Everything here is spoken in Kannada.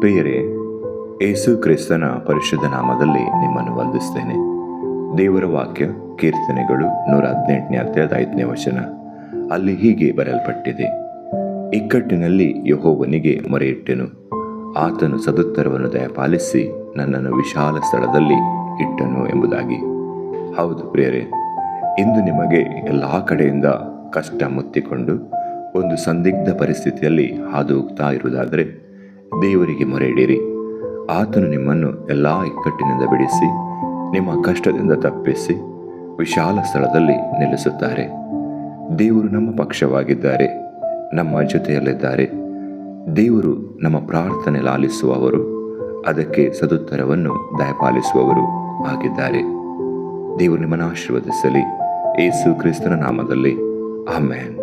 ಪ್ರಿಯರೇ, ಯೇಸು ಕ್ರಿಸ್ತನ ಪರಿಶುದ್ಧ ನಾಮದಲ್ಲಿ ನಿಮ್ಮನ್ನು ವಂದಿಸ್ತೇನೆ. ದೇವರ ವಾಕ್ಯ ಕೀರ್ತನೆಗಳು 118ನೇ ಅಧ್ಯಾಯದ 5ನೇ ವಚನ. ಅಲ್ಲಿ ಹೀಗೆ ಬರೆಯಲ್ಪಟ್ಟಿದೆ: ಇಕ್ಕಟ್ಟಿನಲ್ಲಿ ಯೆಹೋವನಿಗೆ ಮೊರೆಯಿಟ್ಟೆನು, ಆತನು ಸದುತ್ತರವನ್ನು ದಯಪಾಲಿಸಿ ನನ್ನನ್ನು ವಿಶಾಲ ಸ್ಥಳದಲ್ಲಿ ಇಟ್ಟನು ಎಂಬುದಾಗಿ. ಹೌದು ಪ್ರಿಯರೇ, ಇಂದು ನಿಮಗೆ ಎಲ್ಲ ಕಡೆಯಿಂದ ಕಷ್ಟ ಮುತ್ತಿಕೊಂಡು ಒಂದು ಸಂದಿಗ್ಧ ಪರಿಸ್ಥಿತಿಯಲ್ಲಿ ಹಾದು ಹೋಗ್ತಾ ಇರುವುದಾದರೆ ದೇವರಿಗೆ ಮೊರೆ ಇಡಿರಿ. ಆತನು ನಿಮ್ಮನ್ನು ಎಲ್ಲ ಇಕ್ಕಟ್ಟಿನಿಂದ ಬಿಡಿಸಿ ನಿಮ್ಮ ಕಷ್ಟದಿಂದ ತಪ್ಪಿಸಿ ವಿಶಾಲ ಸ್ಥಳದಲ್ಲಿ ನಿಲ್ಲಿಸುತ್ತಾರೆ. ದೇವರು ನಮ್ಮ ಪಕ್ಷವಾಗಿದ್ದಾರೆ, ನಮ್ಮ ಜೊತೆಯಲ್ಲಿದ್ದಾರೆ. ದೇವರು ನಮ್ಮ ಪ್ರಾರ್ಥನೆ ಲಾಲಿಸುವವರು, ಅದಕ್ಕೆ ಸದುತ್ತರವನ್ನು ದಯಪಾಲಿಸುವವರು ಆಗಿದ್ದಾರೆ. ದೇವರು ನಿಮ್ಮನ್ನು ಆಶೀರ್ವದಿಸಲಿ. ಯೇಸು ಕ್ರಿಸ್ತನ ನಾಮದಲ್ಲಿ ಆಮೆನ್.